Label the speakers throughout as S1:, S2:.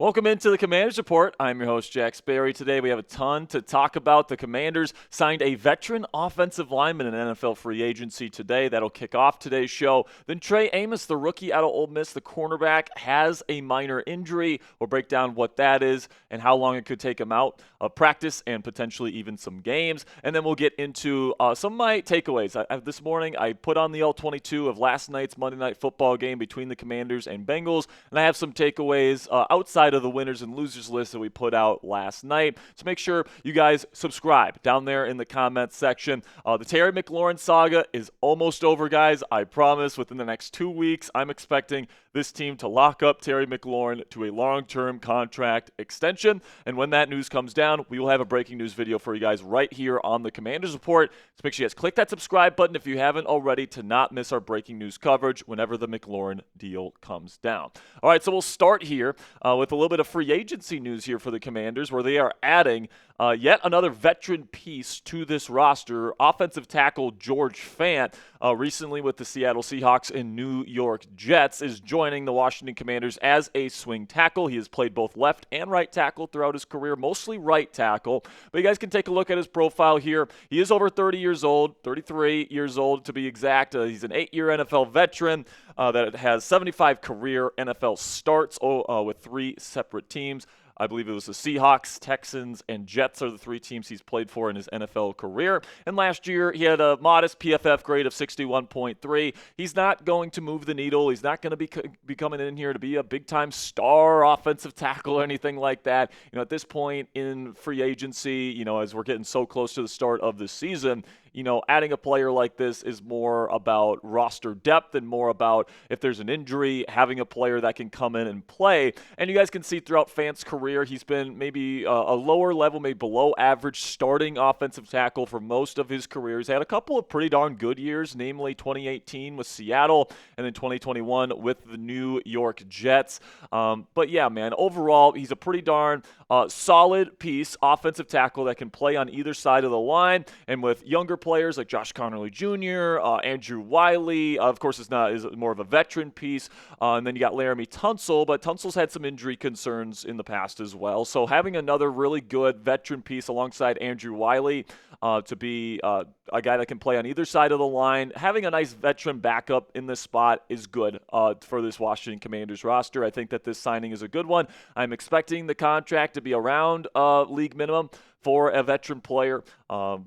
S1: Welcome into the Commanders Report. I'm your host, Jack Sperry. Today we have a ton to talk about. The Commanders signed a veteran offensive lineman in NFL free agency today. That'll kick off today's show. Then Trey Amos, the rookie out of Ole Miss, the cornerback, has a minor injury. We'll break down what that is and how long it could take him out of practice and potentially even some games. And then we'll get into some of my takeaways. This morning I put on the L22 of last night's Monday Night Football game between the Commanders and Bengals, and I have some takeaways outside of the winners and losers list that we put out last night. So make sure you guys subscribe down there in the comments section. The Terry McLaurin saga is almost over, guys. I promise within the next 2 weeks, I'm expecting this team to lock up Terry McLaurin to a long-term contract extension. And when that news comes down, we will have a breaking news video for you guys right here on the Commanders Report. So make sure you guys click that subscribe button if you haven't already to not miss our breaking news coverage whenever the McLaurin deal comes down. All right, so we'll start here with a little bit of free agency news here for the Commanders, where they are adding yet another veteran piece to this roster. Offensive tackle George Fant, recently with the Seattle Seahawks and New York Jets, is joining the Washington Commanders as a swing tackle. He has played both left and right tackle throughout his career, mostly right tackle. But you guys can take a look at his profile here. He is over 30 years old, 33 years old to be exact. He's an 8-year NFL veteran that has 75 career NFL starts with 3 separate teams. I believe it was the Seahawks, Texans, and Jets are the 3 teams he's played for in his NFL career. And last year, he had a modest PFF grade of 61.3. He's not going to move the needle. He's not going to be coming in here to be a big-time star offensive tackle or anything like that. You know, at this point in free agency, you know, as we're getting so close to the start of the season, you know, adding a player like this is more about roster depth and more about if there's an injury, having a player that can come in and play. And you guys can see throughout Fant's career, he's been maybe a lower level, maybe below average starting offensive tackle for most of his career. He's had a couple of pretty darn good years, namely 2018 with Seattle and then 2021 with the New York Jets. But yeah, man, overall, he's a pretty darn solid piece, offensive tackle that can play on either side of the line. And with younger players like Josh Connerly Jr., Andrew Wiley, of course, is more of a veteran piece. And then you got Laramie Tunsil, but Tunsil's had some injury concerns in the past as well. So having another really good veteran piece alongside Andrew Wiley to be a guy that can play on either side of the line, having a nice veteran backup in this spot is good for this Washington Commanders roster. I think that this signing is a good one. I'm expecting the contract to be around league minimum for a veteran player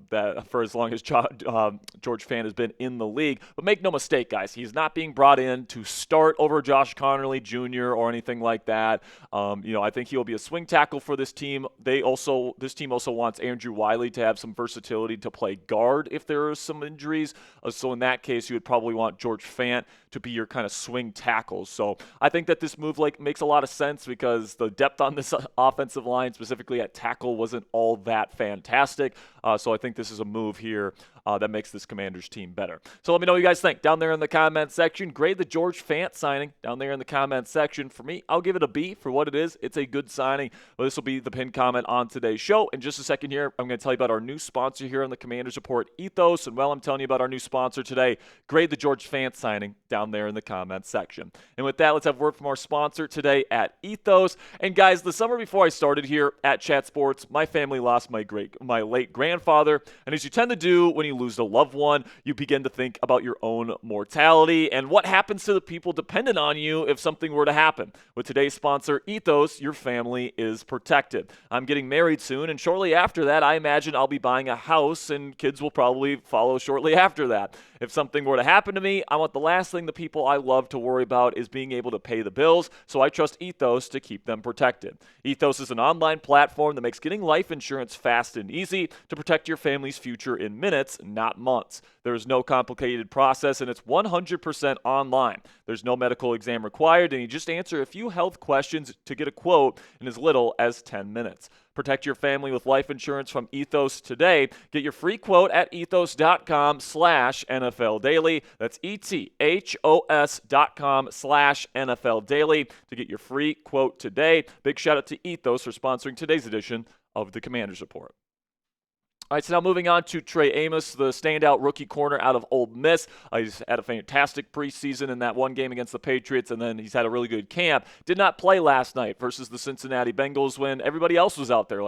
S1: that for as long as George Fant has been in the league. But make no mistake, guys, he's not being brought in to start over Josh Connerly Jr. or anything like that. You know, I think he'll be a swing tackle for this team. This team also wants Andrew Wiley to have some versatility to play guard if there are some injuries. So in that case, you would probably want George Fant to be your kind of swing tackle. So I think that this move makes a lot of sense because the depth on this offensive line, specifically at tackle, wasn't all that fantastic. So I think this is a move here that makes this Commanders team better. So let me know what you guys think down there in the comment section. Grade the George Fant signing down there in the comment section. For me, I'll give it a B for what it is. It's a good signing. Well, this will be the pinned comment on today's show. In just a second here, I'm going to tell you about our new sponsor here on the Commanders Report, Ethos. And while I'm telling you about our new sponsor today, grade the George Fant signing down there in the comment section. And with that, let's have word from our sponsor today at Ethos. And guys, the summer before I started here at Chat Sports, my family lost my late grandfather. And as you tend to do when you lose a loved one, you begin to think about your own mortality and what happens to the people dependent on you if something were to happen. With today's sponsor, Ethos, your family is protected. I'm getting married soon, and shortly after that, I imagine I'll be buying a house, and kids will probably follow shortly after that. If something were to happen to me, I want the last thing the people I love to worry about is being able to pay the bills, so I trust Ethos to keep them protected. Ethos is an online platform that makes getting life insurance fast and easy to protect your family's future in minutes, not months. There is no complicated process, and it's 100% online. There's no medical exam required, and you just answer a few health questions to get a quote in as little as 10 minutes. Protect your family with life insurance from Ethos today. Get your free quote at ethos.com/NFL Daily. That's ethos.com/NFL Daily to get your free quote today. Big shout out to Ethos for sponsoring today's edition of the Commanders Report. All right, so now moving on to Trey Amos, the standout rookie corner out of Ole Miss. He's had a fantastic preseason in that one game against the Patriots, and then he's had a really good camp. Did not play last night versus the Cincinnati Bengals when everybody else was out there,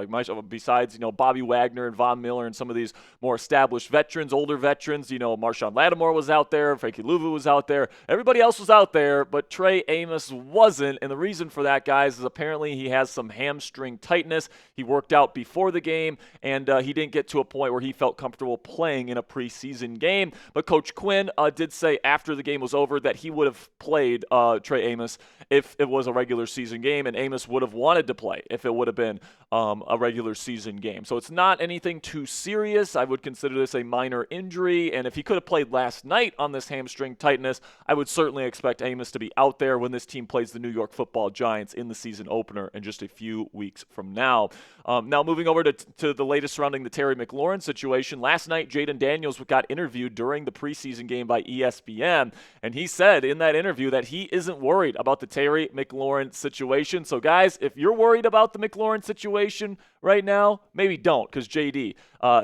S1: besides Bobby Wagner and Von Miller and some of these more established veterans, older veterans. Marshawn Lattimore was out there, Frankie Louvu was out there. Everybody else was out there, but Trey Amos wasn't, and the reason for that, guys, is apparently he has some hamstring tightness. He worked out before the game, and he didn't get to a point where he felt comfortable playing in a preseason game. But Coach Quinn did say after the game was over that he would have played Trey Amos if it was a regular season game, and Amos would have wanted to play if it would have been a regular season game. So it's not anything too serious. I would consider this a minor injury, and if he could have played last night on this hamstring tightness, I would certainly expect Amos to be out there when this team plays the New York Football Giants in the season opener in just a few weeks from now. Now moving over to the latest surrounding the Terry McLaurin situation. Last night, Jaden Daniels got interviewed during the preseason game by ESPN, and he said in that interview that he isn't worried about the Terry McLaurin situation. So guys, if you're worried about the McLaurin situation right now, maybe don't, because JD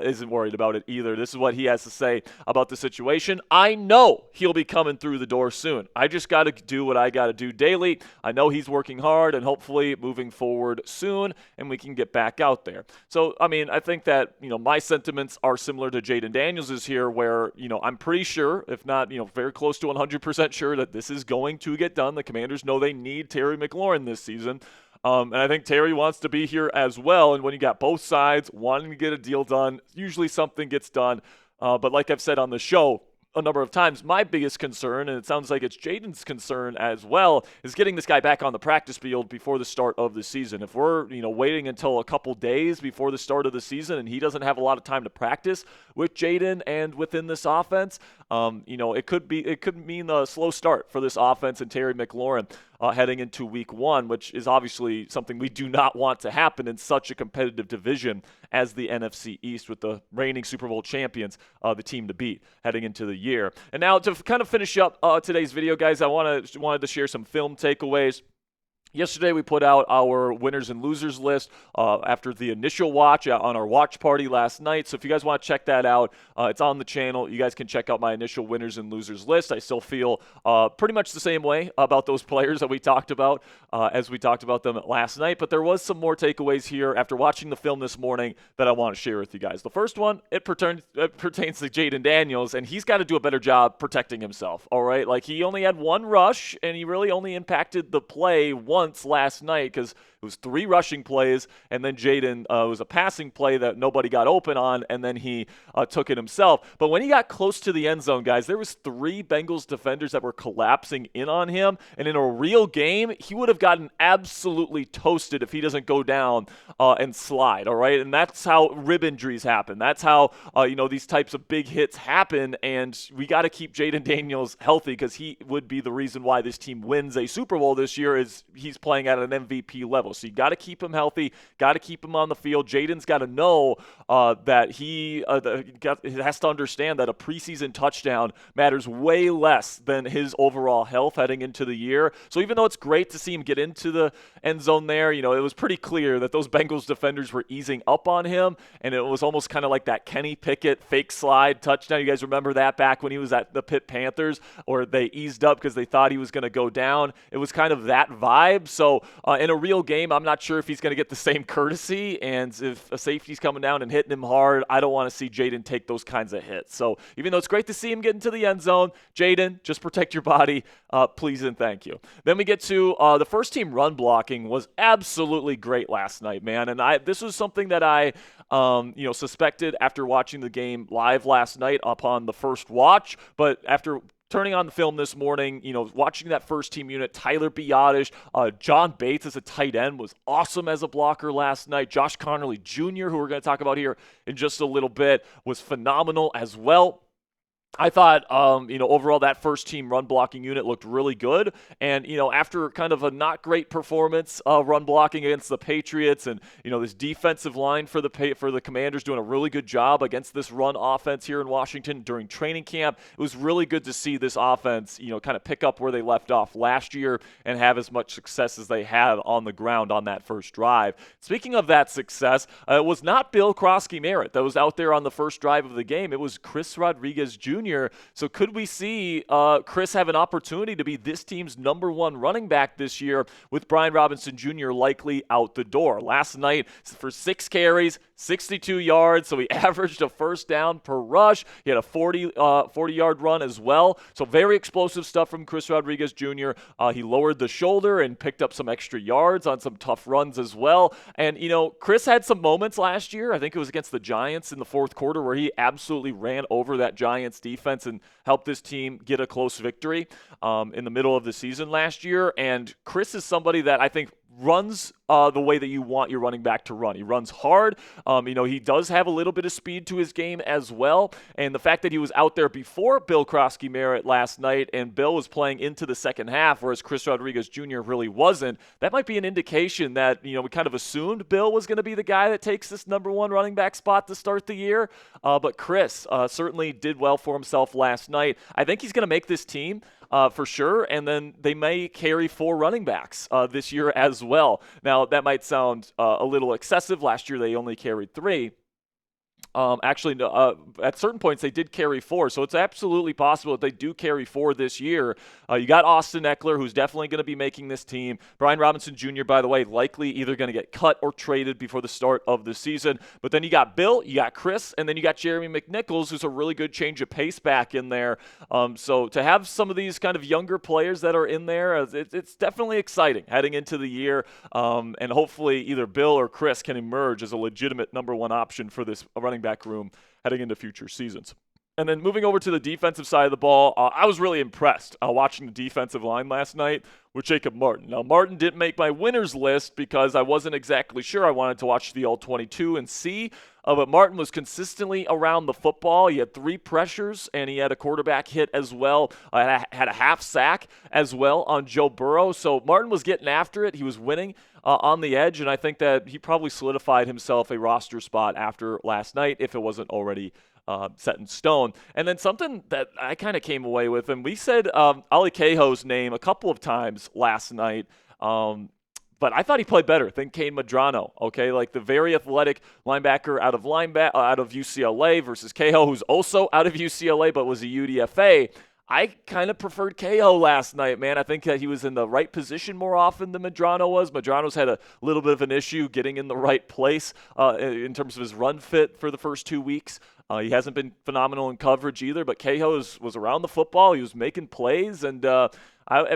S1: isn't worried about it either. This is what he has to say about the situation. I know he'll be coming through the door soon. I just got to do what I got to do daily. I know he's working hard and hopefully moving forward soon, and we can get back out there. So, I think that, my sentiments are similar to Jaden Daniels' here, where, I'm pretty sure, if not, very close to 100% sure that this is going to get done. The Commanders know they need Terry McLaurin this season. And I think Terry wants to be here as well. And when you got both sides wanting to get a deal done, usually something gets done. But like I've said on the show a number of times, my biggest concern, and it sounds like it's Jaden's concern as well, is getting this guy back on the practice field before the start of the season. If we're, waiting until a couple days before the start of the season and he doesn't have a lot of time to practice with Jayden and within this offense, it could mean a slow start for this offense and Terry McLaurin heading into week one, which is obviously something we do not want to happen in such a competitive division as the NFC East, with the reigning Super Bowl champions, the team to beat heading into the year. And now to kind of finish up today's video, guys, I wanted to share some film takeaways. Yesterday, we put out our winners and losers list after the initial watch on our watch party last night. So if you guys want to check that out, it's on the channel. You guys can check out my initial winners and losers list. I still feel pretty much the same way about those players that we talked about as we talked about them last night. But there was some more takeaways here after watching the film this morning that I want to share with you guys. The first one, it pertains to Jaden Daniels, and he's got to do a better job protecting himself, all right? Like, he only had one rush, and he really only impacted the play once last night, because it was 3 rushing plays, and then Jayden was a passing play that nobody got open on, and then he took it himself. But when he got close to the end zone, guys, there was 3 Bengals defenders that were collapsing in on him, and in a real game, he would have gotten absolutely toasted if he doesn't go down and slide, all right? And that's how rib injuries happen. That's how, these types of big hits happen, and we got to keep Jaden Daniels healthy, because he would be the reason why this team wins a Super Bowl this year, is he's playing at an MVP level. So you got to keep him healthy, got to keep him on the field. Jaden's got to know that he has to understand that a preseason touchdown matters way less than his overall health heading into the year. So even though it's great to see him get into the end zone there, it was pretty clear that those Bengals defenders were easing up on him, and it was almost kind of like that Kenny Pickett fake slide touchdown. You guys remember that back when he was at the Pitt Panthers, or they eased up because they thought he was going to go down. It was kind of that vibe. So in a real game, I'm not sure if he's going to get the same courtesy, and if a safety's coming down and hitting him hard, I don't want to see Jayden take those kinds of hits. So even though it's great to see him get into the end zone, Jayden, just protect your body, please and thank you. Then we get to the first team run blocking was absolutely great last night, man. And this was something that I suspected after watching the game live last night upon the first watch, but after turning on the film this morning, watching that first team unit, Tyler Biadasz, John Bates as a tight end was awesome as a blocker last night. Josh Connerly Jr., who we're going to talk about here in just a little bit, was phenomenal as well. I thought, overall that first team run blocking unit looked really good. And, after kind of a not great performance run blocking against the Patriots and, this defensive line for the Commanders doing a really good job against this run offense here in Washington during training camp, it was really good to see this offense, kind of pick up where they left off last year and have as much success as they had on the ground on that first drive. Speaking of that success, it was not Bill Krosky-Merritt that was out there on the first drive of the game. It was Chris Rodriguez Jr. So could we see Chris have an opportunity to be this team's #1 running back this year with Brian Robinson Jr. likely out the door? Last night for 6 carries, 62 yards, so he averaged a first down per rush. He had a 40-yard run as well. So very explosive stuff from Chris Rodriguez Jr. He lowered the shoulder and picked up some extra yards on some tough runs as well. And, Chris had some moments last year. I think it was against the Giants in the fourth quarter where he absolutely ran over that Giants defense and helped this team get a close victory in the middle of the season last year. And Chris is somebody that I think runs the way that you want your running back to run. He runs hard. He does have a little bit of speed to his game as well. And the fact that he was out there before Bill Krosky-Merritt last night and Bill was playing into the second half, whereas Chris Rodriguez Jr. really wasn't, that might be an indication that, we kind of assumed Bill was going to be the guy that takes this #1 running back spot to start the year. But Chris certainly did well for himself last night. I think he's going to make this team for sure, and then they may carry 4 running backs this year as well. Now, that might sound a little excessive. Last year, they only carried 3. At certain points, they did carry 4, so it's absolutely possible that they do carry 4 this year. You got Austin Eckler, who's definitely going to be making this team. Brian Robinson Jr., by the way, likely either going to get cut or traded before the start of the season. But then you got Bill, you got Chris, and then you got Jeremy McNichols, who's a really good change of pace back in there. So to have some of these kind of younger players that are in there, it's definitely exciting heading into the year. And hopefully either Bill or Chris can emerge as a legitimate #1 option for this running back room heading into future seasons. And then moving over to the defensive side of the ball, I was really impressed watching the defensive line last night with Jacob Martin. Now, Martin didn't make my winners list because I wasn't exactly sure. I wanted to watch the All-22 and see. But Martin was consistently around the football. He had 3 pressures, and he had a quarterback hit as well. Had a half sack as well on Joe Burrow. So Martin was getting after it. He was winning on the edge, and I think that he probably solidified himself a roster spot after last night if it wasn't already set in stone. And then something that I kind of came away with, and we said Ali Kaho's name a couple of times last night, but I thought he played better than Kain Medrano, okay? Like the very athletic linebacker out of UCLA versus Kaho, who's also out of UCLA but was a UDFA. I kind of preferred Kaho last night, man. I think that he was in the right position more often than Medrano was. Medrano's had a little bit of an issue getting in the right place in terms of his run fit for the first 2 weeks. He hasn't been phenomenal in coverage either, but Kaho was around the football. He was making plays, and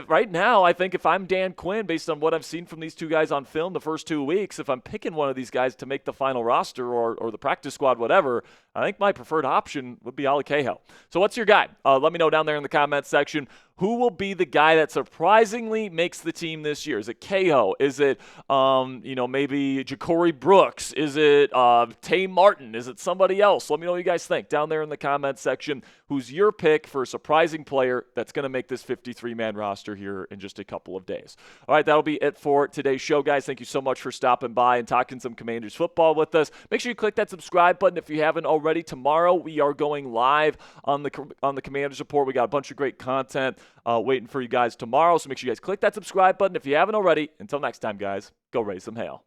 S1: right now, I think if I'm Dan Quinn, based on what I've seen from these 2 guys on film the first 2 weeks, if I'm picking one of these guys to make the final roster or the practice squad, whatever, I think my preferred option would be Ali Kaho. So what's your guy? Let me know down there in the comments section. Who will be the guy that surprisingly makes the team this year? Is it Kaho? Is it, maybe Ja'Cory Brooks? Is it Tay Martin? Is it somebody else? Let me know what you guys think down there in the comments section. Who's your pick for a surprising player that's going to make this 53-man roster here in just a couple of days? All right, that'll be it for today's show, guys. Thank you so much for stopping by and talking some Commanders football with us. Make sure you click that subscribe button if you haven't already. Tomorrow, we are going live on the Commanders Report. We got a bunch of great content waiting for you guys tomorrow, so make sure you guys click that subscribe button if you haven't already. Until next time, guys, go raise some hail.